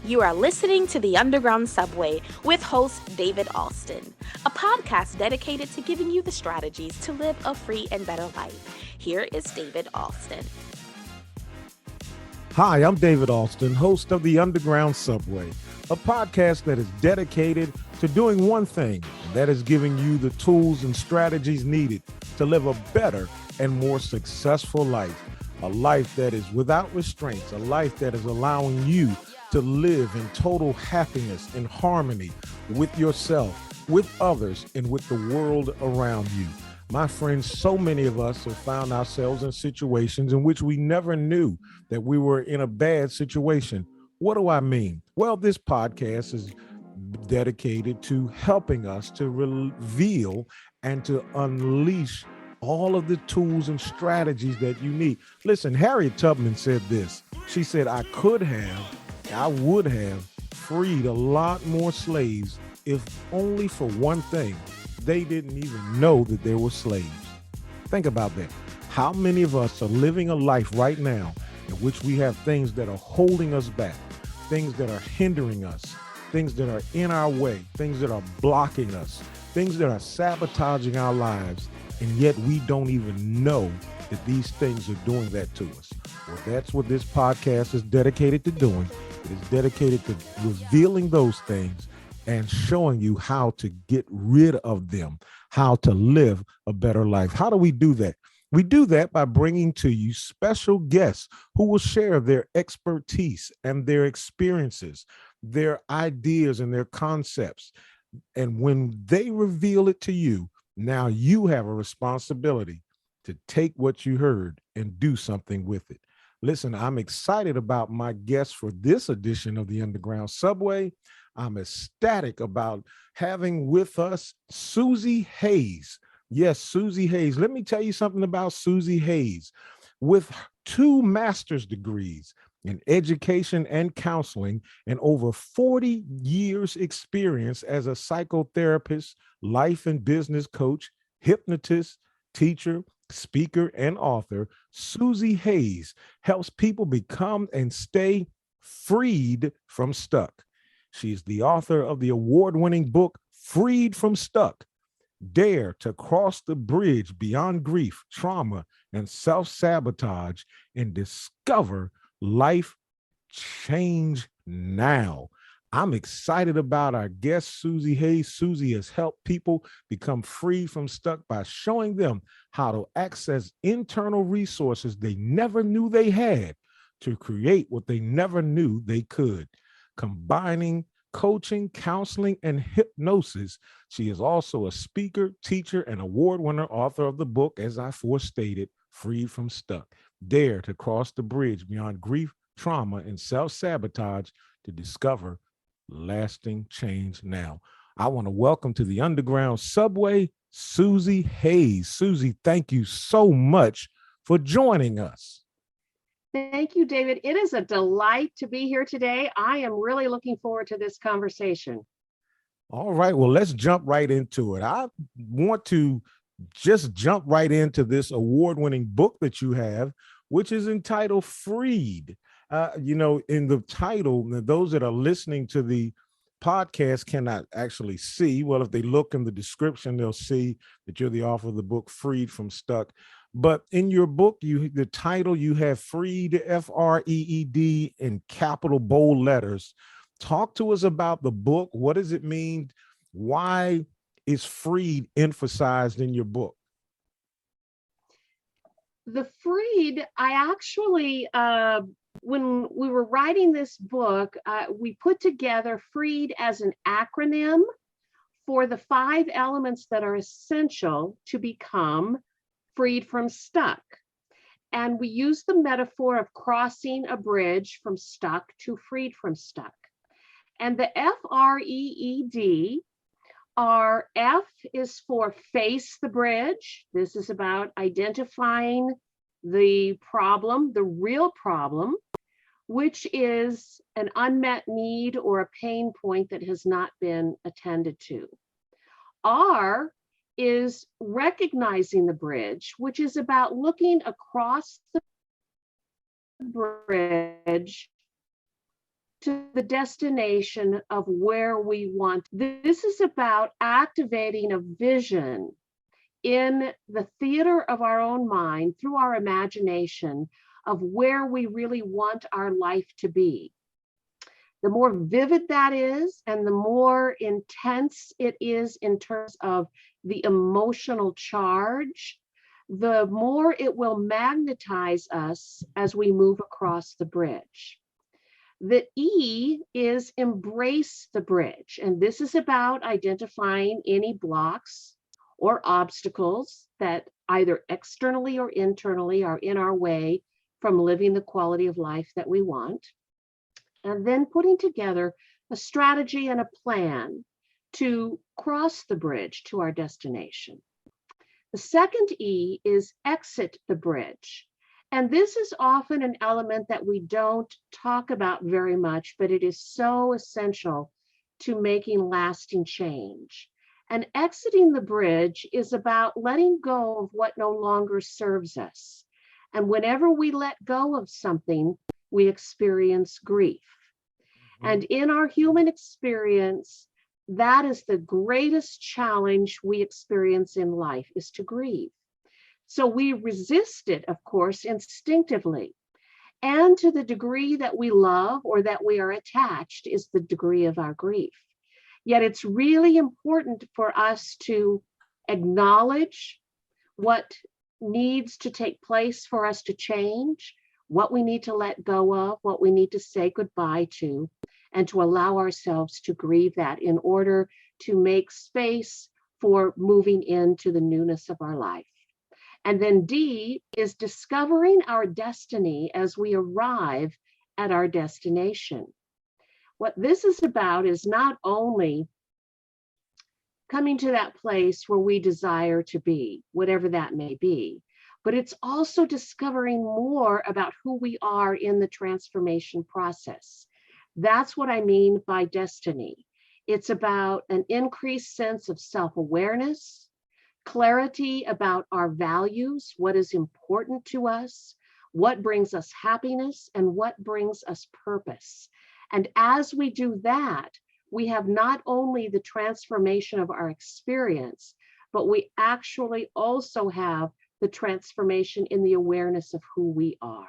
You are listening to The Underground Subway with host David Alston, a podcast dedicated to giving you the strategies to live a free and better life. Here is David Alston. Hi, I'm David Alston, host of The Underground Subway, a podcast that is dedicated to doing one thing, and that is giving you the tools and strategies needed to live a better and more successful life, a life that is without restraints, a life that is allowing you to live in total happiness and harmony with yourself, with others, and with the world around you. My friends, so many of us have found ourselves in situations in which we never knew that we were in a bad situation. What do I mean? Well, this podcast is dedicated to helping us to reveal and to unleash all of the tools and strategies that you need. Listen, Harriet Tubman said this. She said, I would have freed a lot more slaves if only for one thing. They didn't even know that they were slaves. Think about that. How many of us are living a life right now in which we have things that are holding us back, things that are hindering us, things that are in our way, things that are blocking us, things that are sabotaging our lives, and yet we don't even know that these things are doing that to us. Well, that's what this podcast is dedicated to doing. It is dedicated to revealing those things and showing you how to get rid of them, how to live a better life. How do we do that? We do that by bringing to you special guests who will share their expertise and their experiences, their ideas and their concepts. And when they reveal it to you, now you have a responsibility to take what you heard and do something with it. Listen, I'm excited about my guests for this edition of the Underground Subway. I'm ecstatic about having with us Susie Hayes. Yes, Susie Hayes. Let me tell you something about Susie Hayes. With 2 master's degrees in education and counseling and over 40 years experience as a psychotherapist, life and business coach, hypnotist, teacher, speaker, and author, Susie Hayes helps people become and stay freed from stuck. She is the author of the award-winning book, Freed from Stuck, Dare to Cross the Bridge Beyond Grief, Trauma, and Self-Sabotage and Discover Life Change Now. I'm excited about our guest, Susie Hayes. Susie has helped people become free from stuck by showing them how to access internal resources they never knew they had to create what they never knew they could. Combining coaching, counseling, and hypnosis, she is also a speaker, teacher, and award-winner author of the book, as I forestated, Freed from Stuck, Dare to Cross the Bridge Beyond Grief, Trauma, and Self-Sabotage to Discover Lasting Change Now. I want to welcome to the Underground Subway, Susie Hayes. Susie, thank you so much for joining us. Thank you, David. It is a delight to be here today. I am really looking forward to this conversation. All right, well, let's jump right into it. I want to just jump right into this award-winning book that you have, which is entitled Freed. In the title, those that are listening to the podcast cannot actually see. Well, if they look in the description, they'll see that you're the author of the book Freed from Stuck. But in your book, the title, you have Freed, F-R-E-E-D, in capital bold letters. Talk to us about the book. What does it mean? Why is Freed emphasized in your book? The Freed, I actually, when we were writing this book, we put together Freed as an acronym for the 5 elements that are essential to become freed from stuck. And we use the metaphor of crossing a bridge from stuck to freed from stuck. And the F-R-E-E-D, our F is for face the bridge. This is about identifying the problem, the real problem, which is an unmet need or a pain point that has not been attended to. R is recognizing the bridge, which is about looking across the bridge to the destination of where we want. This is about activating a vision in the theater of our own mind through our imagination of where we really want our life to be. The more vivid that is, and the more intense it is in terms of the emotional charge, the more it will magnetize us as we move across the bridge. The E is embrace the bridge. And this is about identifying any blocks or obstacles that either externally or internally are in our way from living the quality of life that we want. And then putting together a strategy and a plan to cross the bridge to our destination. The second E is exit the bridge. And this is often an element that we don't talk about very much, but it is so essential to making lasting change. And exiting the bridge is about letting go of what no longer serves us. And whenever we let go of something, we experience grief. And in our human experience, that is the greatest challenge we experience in life, is to grieve. So we resist it, of course, instinctively. And to the degree that we love or that we are attached is the degree of our grief. Yet it's really important for us to acknowledge what needs to take place for us to change, what we need to let go of, what we need to say goodbye to, and to allow ourselves to grieve that in order to make space for moving into the newness of our life. And then D is discovering our destiny as we arrive at our destination. What this is about is not only coming to that place where we desire to be, whatever that may be, but it's also discovering more about who we are in the transformation process. That's what I mean by destiny. It's about an increased sense of self-awareness, clarity about our values, what is important to us, what brings us happiness, and what brings us purpose. And as we do that, we have not only the transformation of our experience, but we actually also have the transformation in the awareness of who we are.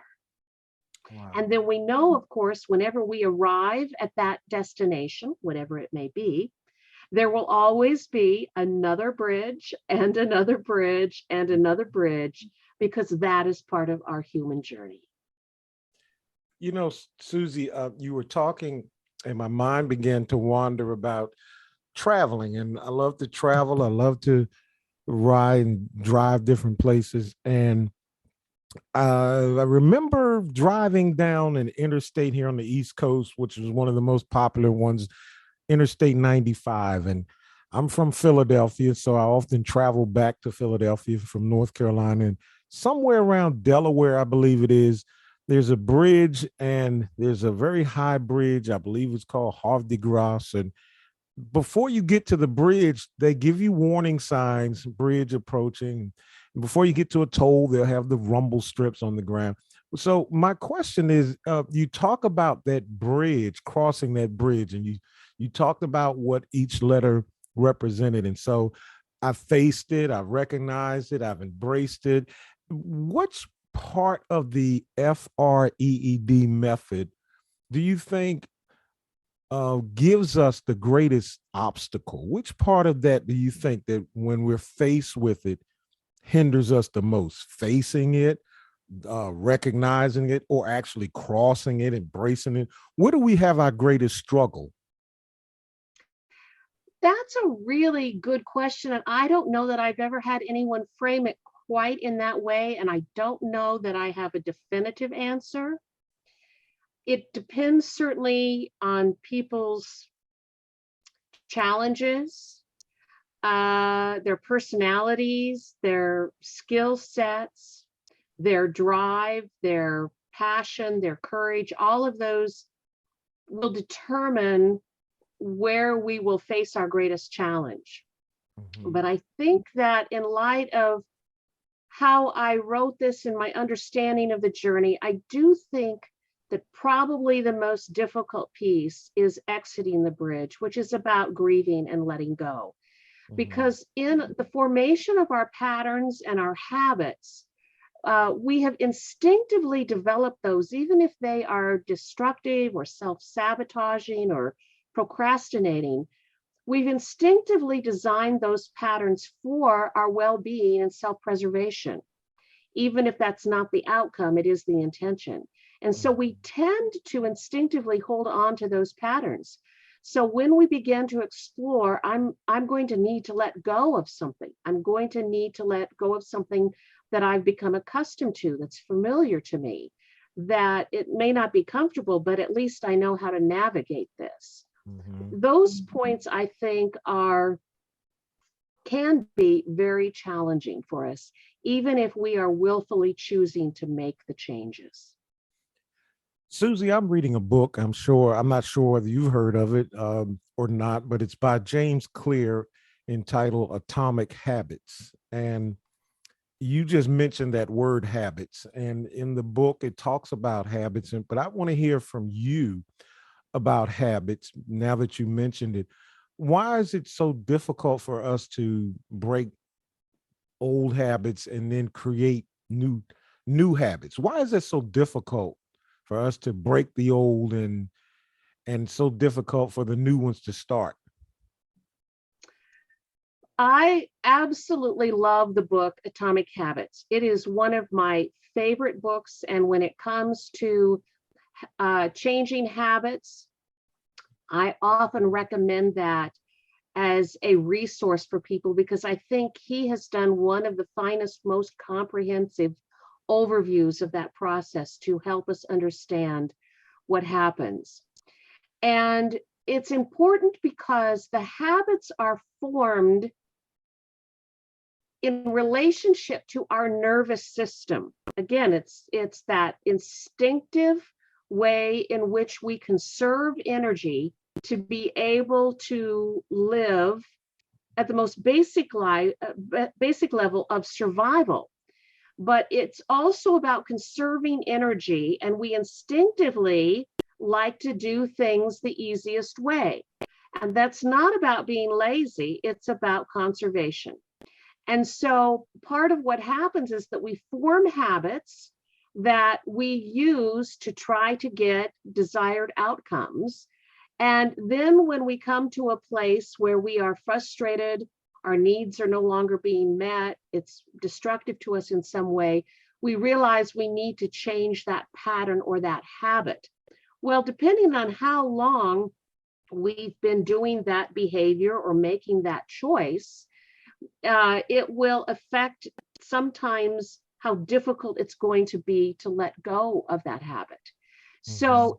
Wow. And then we know, of course, whenever we arrive at that destination, whatever it may be, there will always be another bridge and another bridge and another bridge, because that is part of our human journey. You know, Susie, you were talking and my mind began to wander about traveling. And I love to travel. I love to ride and drive different places. And I remember driving down an interstate here on the East Coast, which was one of the most popular ones, Interstate 95. And I'm from Philadelphia, so I often travel back to Philadelphia from North Carolina. And somewhere around Delaware, I believe it is, there's a bridge, and there's a very high bridge. I believe it's called Havre de Grace. And before you get to the bridge, they give you warning signs, bridge approaching. And before you get to a toll, they'll have the rumble strips on the ground. So my question is, you talk about that bridge, crossing that bridge, and you talked about what each letter represented. And so I faced it, I recognized it, I've embraced it. Which part of the FREED method do you think gives us the greatest obstacle? Which part of that do you think that when we're faced with it hinders us the most? Facing it, recognizing it, or actually crossing it, embracing it? Where do we have our greatest struggle? That's a really good question. And I don't know that I've ever had anyone frame it quite in that way. And I don't know that I have a definitive answer. It depends certainly on people's challenges, their personalities, their skill sets, their drive, their passion, their courage. All of those will determine where we will face our greatest challenge. Mm-hmm. But I think that in light of how I wrote this and my understanding of the journey, I do think that probably the most difficult piece is exiting the bridge, which is about grieving and letting go. Because in the formation of our patterns and our habits, we have instinctively developed those, even if they are destructive or self-sabotaging or procrastinating. We've instinctively designed those patterns for our well-being and self-preservation. Even if that's not the outcome, it is the intention. And so we tend to instinctively hold on to those patterns. So when we begin to explore, I'm going to need to let go of something. I'm going to need to let go of something that I've become accustomed to, that's familiar to me, that it may not be comfortable, but at least I know how to navigate this. Those points, I think, can be very challenging for us, even if we are willfully choosing to make the changes. Susie, I'm reading a book. I'm not sure whether you've heard of it or not, but it's by James Clear, entitled Atomic Habits. And you just mentioned that word habits. And in the book, it talks about habits. But I want to hear from you about habits now that you mentioned it. Why is it so difficult for us to break old habits and then create new habits? Why is it so difficult for us to break the old and so difficult for the new ones to start? I absolutely love the book Atomic Habits. It is one of my favorite books. And when it comes to changing habits, I often recommend that as a resource for people, because I think he has done one of the finest, most comprehensive overviews of that process to help us understand what happens. And it's important because the habits are formed in relationship to our nervous system. Again, it's that instinctive way in which we conserve energy to be able to live at the most basic level of survival. But it's also about conserving energy, and we instinctively like to do things the easiest way. And that's not about being lazy, it's about conservation. And so part of what happens is that we form habits that we use to try to get desired outcomes. And then when we come to a place where we are frustrated, our needs are no longer being met, it's destructive to us in some way, we realize we need to change that pattern or that habit. Well, depending on how long we've been doing that behavior or making that choice, it will affect sometimes how difficult it's going to be to let go of that habit. So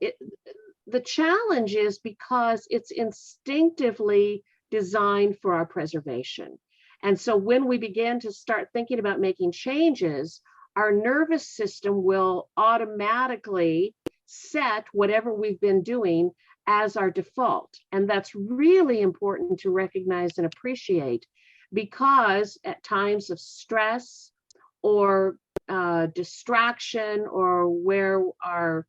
the challenge is because it's instinctively designed for our preservation. And so when we begin to start thinking about making changes, our nervous system will automatically set whatever we've been doing as our default. And that's really important to recognize and appreciate, because at times of stress or distraction, or where our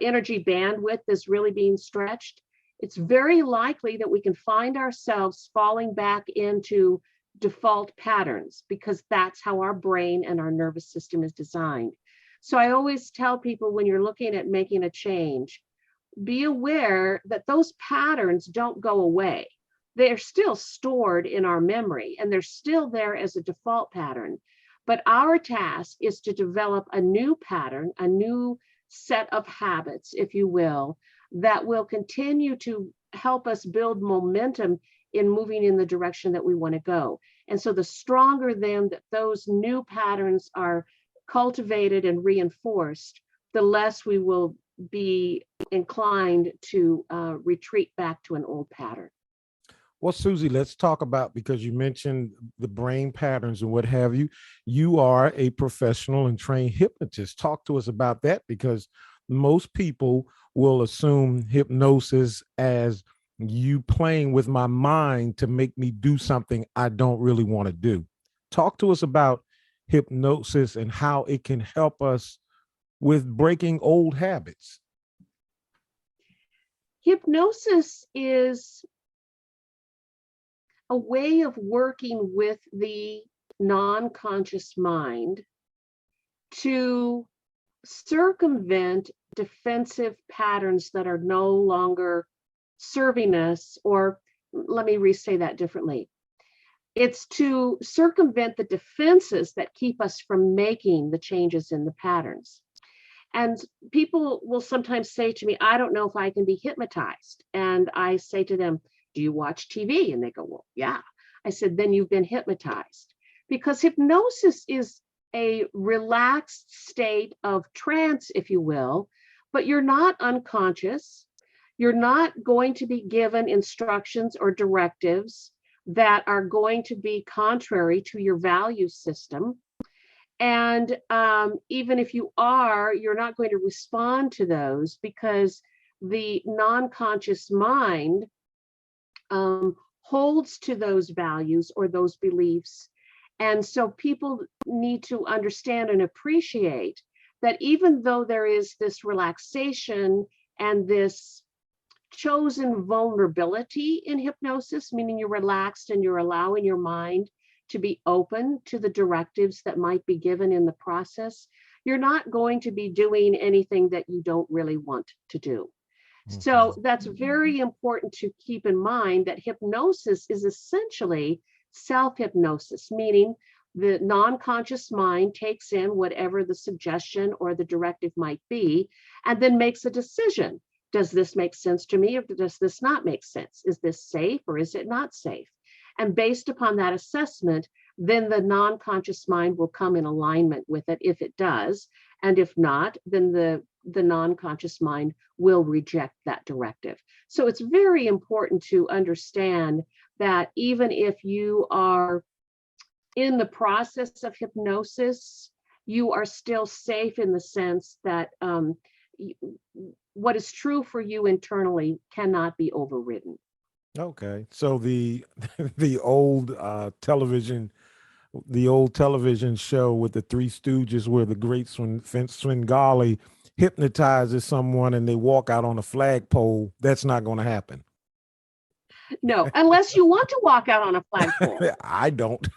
energy bandwidth is really being stretched, it's very likely that we can find ourselves falling back into default patterns, because that's how our brain and our nervous system is designed. So I always tell people, when you're looking at making a change, be aware that those patterns don't go away. They're still stored in our memory, and they're still there as a default pattern. But our task is to develop a new pattern, a new set of habits, if you will, that will continue to help us build momentum in moving in the direction that we want to go. And so the stronger then that those new patterns are cultivated and reinforced, the less we will be inclined to retreat back to an old pattern. Well, Susie, let's talk about, because you mentioned the brain patterns and what have you. You are a professional and trained hypnotist. Talk to us about that, because most people will assume hypnosis as you playing with my mind to make me do something I don't really want to do. Talk to us about hypnosis and how it can help us with breaking old habits. Hypnosis is a way of working with the non-conscious mind to circumvent defensive patterns that are no longer serving us, or let me re-say that differently. It's to circumvent the defenses that keep us from making the changes in the patterns. And people will sometimes say to me, I don't know if I can be hypnotized. And I say to them, do you watch TV? And they go, well, yeah. I said, then you've been hypnotized. Because hypnosis is a relaxed state of trance, if you will, but you're not unconscious. You're not going to be given instructions or directives that are going to be contrary to your value system. And even if you are, you're not going to respond to those, because the non-conscious mind holds to those values or those beliefs. And so people need to understand and appreciate that even though there is this relaxation and this chosen vulnerability in hypnosis, meaning you're relaxed and you're allowing your mind to be open to the directives that might be given in the process, you're not going to be doing anything that you don't really want to do. So that's very important to keep in mind, that hypnosis is essentially self-hypnosis, meaning the non-conscious mind takes in whatever the suggestion or the directive might be, and then makes a decision. Does this make sense to me, or does this not make sense? Is this safe or is it not safe? And based upon that assessment, then the non-conscious mind will come in alignment with it if it does. And if not, then the non-conscious mind will reject that directive. So it's very important to understand that even if you are in the process of hypnosis, you are still safe in the sense that what is true for you internally cannot be overridden. Okay, so the the old television show with the Three Stooges, where the great Svengali hypnotizes someone and they walk out on a flagpole, that's not going to happen. No, unless you want to walk out on a flagpole. I don't.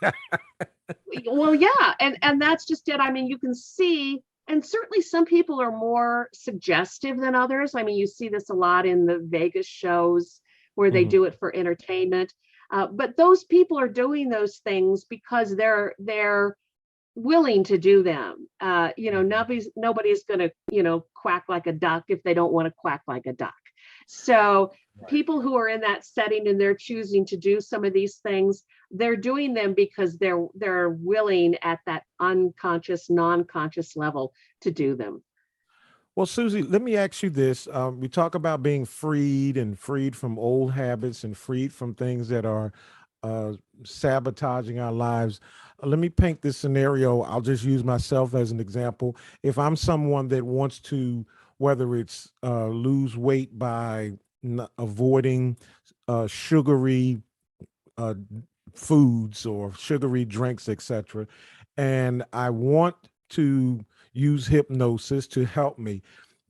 Well, yeah, and that's just it. I mean, you can see, and certainly some people are more suggestive than others. I mean, you see this a lot in the Vegas shows where they do it for entertainment. But those people are doing those things because they're willing to do them. Nobody's going to, quack like a duck if they don't want to quack like a duck. So people who are in that setting and they're choosing to do some of these things, they're doing them because they're willing at that unconscious, non-conscious level to do them. Well, Susie, let me ask you this. We talk about being freed from old habits and freed from things that are sabotaging our lives. Let me paint this scenario. I'll just use myself as an example. If I'm someone that wants to, whether it's lose weight by avoiding sugary foods or sugary drinks, etc., and I want to use hypnosis to help me,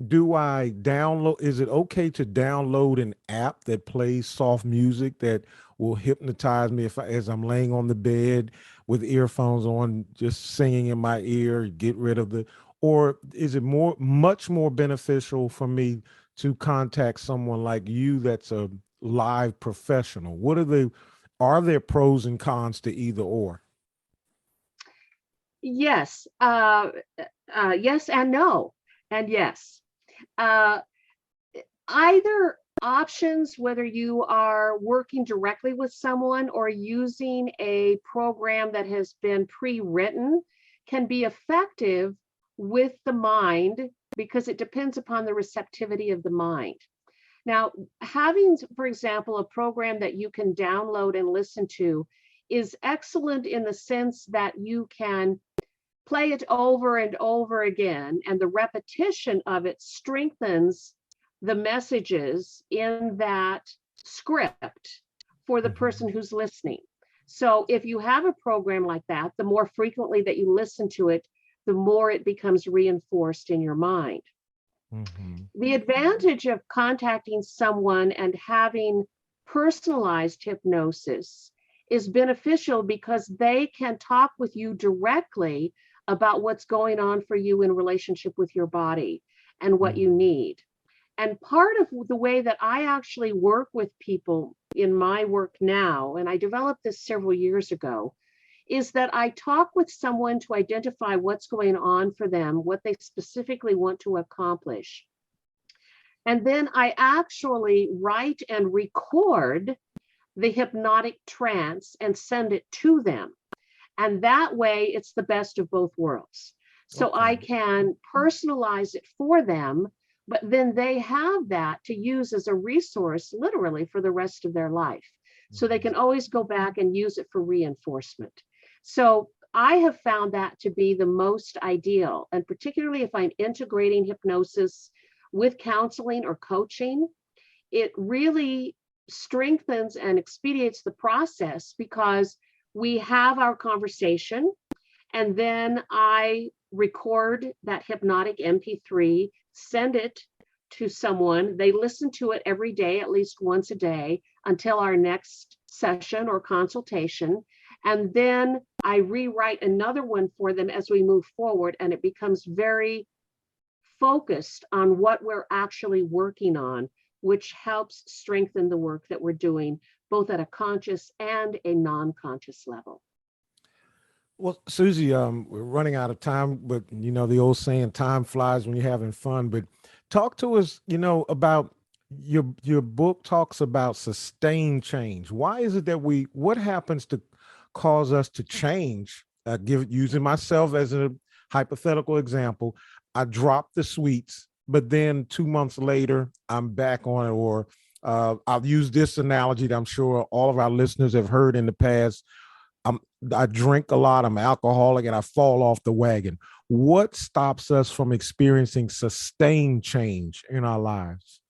do I download, is it okay to download an app that plays soft music that will hypnotize me as I'm laying on the bed with earphones on, just singing in my ear, get rid of or is it much more beneficial for me to contact someone like you that's a live professional? Are there pros and cons to either or? Yes, yes and no, and yes. Either options, whether you are working directly with someone or using a program that has been pre-written, can be effective with the mind, because it depends upon the receptivity of the mind. Now, having, for example, a program that you can download and listen to is excellent in the sense that you can play it over and over again, and the repetition of it strengthens the messages in that script for the person who's listening. So if you have a program like that, the more frequently that you listen to it, the more it becomes reinforced in your mind. Mhm. The advantage of contacting someone and having personalized hypnosis is beneficial because they can talk with you directly about what's going on for you in relationship with your body and what you Mhm. need. And part of the way that I actually work with people in my work now, and I developed this several years ago, is that I talk with someone to identify what's going on for them, what they specifically want to accomplish. And then I actually write and record the hypnotic trance and send it to them. And that way, it's the best of both worlds. So I Okay. can personalize it for them, but then they have that to use as a resource literally for the rest of their life. So they Mhm. can always go back and use it for reinforcement. So I have found that to be the most ideal. And particularly if I'm integrating hypnosis with counseling or coaching, it really strengthens and expedites the process because we have our conversation and then I record that hypnotic MP3, send it to someone. They listen to it every day, at least once a day, until our next session or consultation. And then I rewrite another one for them as we move forward, and it becomes very focused on what we're actually working on, which helps strengthen the work that we're doing, both at a conscious and a non-conscious level. Well, Susie, we're running out of time, but you know the old saying, "Time flies when you're having fun." But talk to us, about your book talks about sustained change. Why is it that what happens to cause us to change? Give using myself as a hypothetical example, I dropped the sweets, but then 2 months later, I'm back on it. Or I'll use this analogy that I'm sure all of our listeners have heard in the past. I'm I drink a lot, I'm alcoholic, and I fall off the wagon. What stops us from experiencing sustained change in our lives?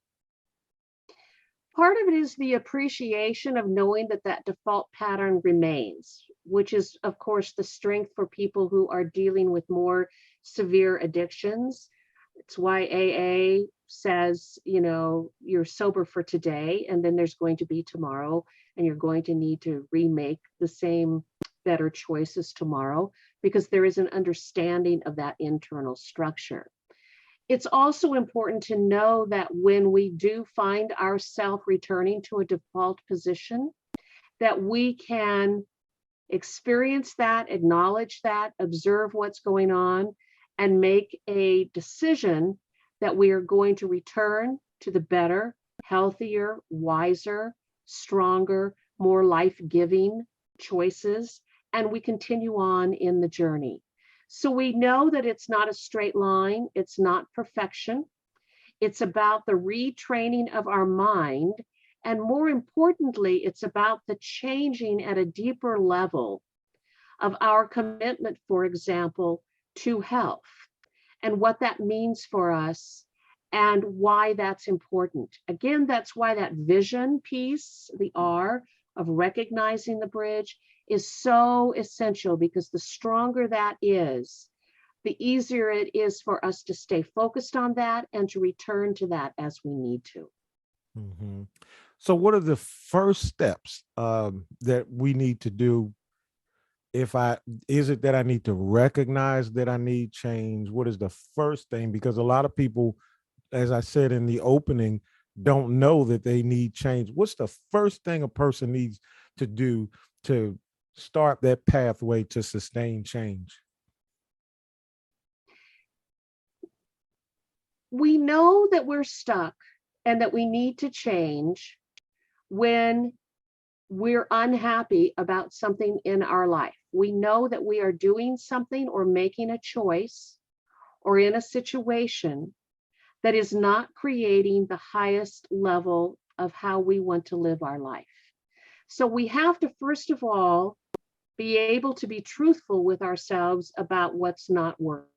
Part of it is the appreciation of knowing that that default pattern remains, which is, of course, the strength for people who are dealing with more severe addictions. It's why AA says, you're sober for today, and then there's going to be tomorrow, and you're going to need to remake the same better choices tomorrow, because there is an understanding of that internal structure. It's also important to know that when we do find ourselves returning to a default position, that we can experience that, acknowledge that, observe what's going on, and make a decision that we are going to return to the better, healthier, wiser, stronger, more life-giving choices, and we continue on in the journey. So we know that it's not a straight line, it's not perfection. It's about the retraining of our mind. And more importantly, it's about the changing at a deeper level of our commitment, for example, to health and what that means for us and why that's important. Again, that's why that vision piece, the R of recognizing the bridge, is so essential, because the stronger that is, the easier it is for us to stay focused on that and to return to that as we need to. Mhm. So, what are the first steps that we need to do? If I Is it that I need to recognize that I need change? What is the first thing? Because a lot of people, as I said in the opening, don't know that they need change. What's the first thing a person needs to do to start that pathway to sustain change? We know that we're stuck and that we need to change when we're unhappy about something in our life. We know that we are doing something or making a choice or in a situation that is not creating the highest level of how we want to live our life. So we have to, first of all, be able to be truthful with ourselves about what's not working.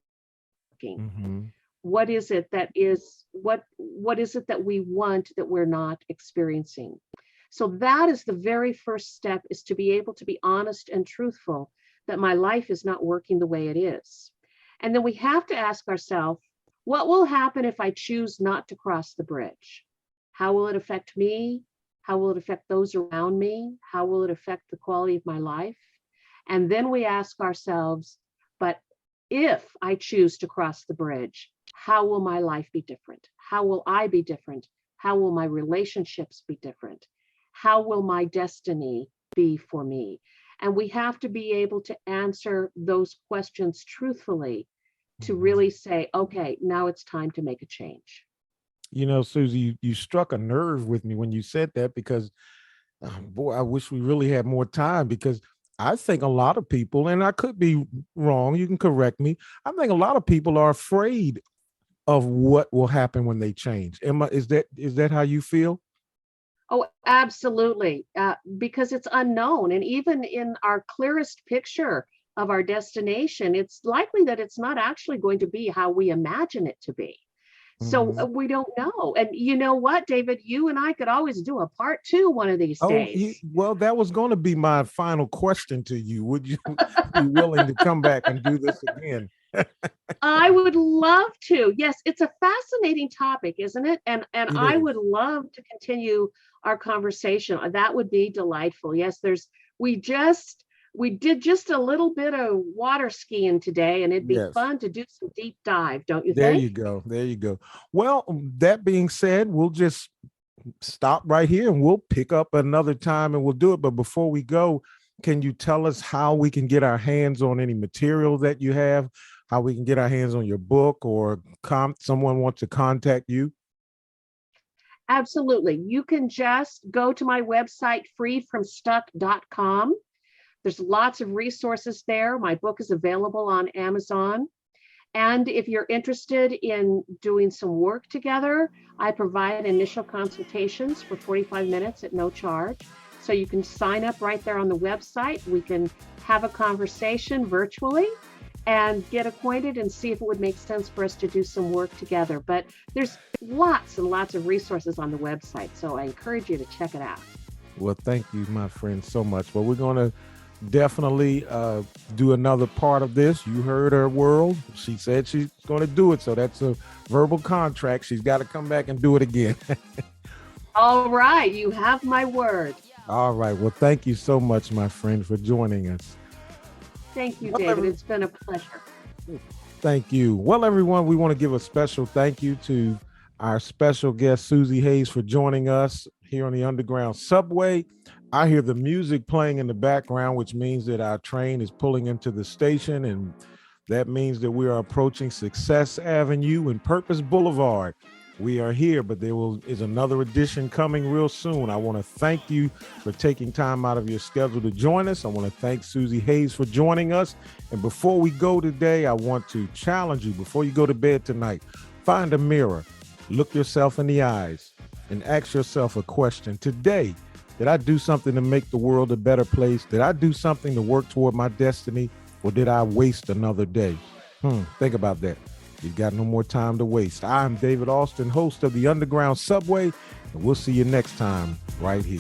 Hmm. What is it that is what is it that we want that we're not experiencing? So that is the very first step, is to be able to be honest and truthful that my life is not working the way it is. And then we have to ask ourselves, What will happen if I choose not to cross the bridge? How will it affect me? How will it affect those around me? How will it affect the quality of my life? And then we ask ourselves, but if I choose to cross the bridge, how will my life be different? How will I be different? How will my relationships be different? How will my destiny be for me? And we have to be able to answer those questions truthfully to really say, okay, now it's time to make a change. You know, Susie, you struck a nerve with me when you said that because, boy, I wish we really had more time because I think a lot of people, and I could be wrong, you can correct me. I think a lot of people are afraid of what will happen when they change. Is that how you feel? Oh, absolutely. Because it's unknown. And even in our clearest picture of our destination, it's likely that it's not actually going to be how we imagine it to be. So Mhm. we don't know. And you know what, David, you and I could always do a part two one of these Oh, days. well, that was going to be my final question to you. Would you be willing to come back and do this again? I would love to. Yes, it's a fascinating topic, isn't it? And It I is. would love to continue our conversation. That would be delightful. Yes, we just we did just a little bit of water skiing today, and it'd be Yes. fun to do some deep dive, don't you There think? you go. There you go. Well, that being said, we'll just stop right here and we'll pick up another time and we'll do it. But before we go, can you tell us how we can get our hands on any material that you have, how we can get our hands on your book or someone wants to contact you? Absolutely. You can just go to my website, freefromstuck.com. There's lots of resources there. My book is available on Amazon. And if you're interested in doing some work together, I provide initial consultations for 45 minutes at no charge. So you can sign up right there on the website. We can have a conversation virtually and get acquainted and see if it would make sense for us to do some work together. But there's lots and lots of resources on the website. So I encourage you to check it out. Well, thank you, my friend, so much. Well, we're going to definitely do another part of this. You heard her world. She said she's going to do it. So that's a verbal contract. She's got to come back and do it again. All right. You have my word. All right. Well, thank you so much, my friend, for joining us. Thank you, Well, David. It's been a pleasure. Thank you. Well, everyone, we want to give a special thank you to our special guest, Susie Hayes, for joining us here on the Underground Subway. I hear the music playing in the background, which means that our train is pulling into the station, and that means that we are approaching Success Avenue and Purpose Boulevard. We are here, but is another edition coming real soon. I want to thank you for taking time out of your schedule to join us. I want to thank Susie Hayes for joining us. And before we go today, I want to challenge you, before you go to bed tonight, find a mirror, look yourself in the eyes, and ask yourself a question. Today, did I do something to make the world a better place? Did I do something to work toward my destiny? Or did I waste another day? Think about that. You've got no more time to waste. I'm David Alston, host of the Underground Subway, and we'll see you next time right here.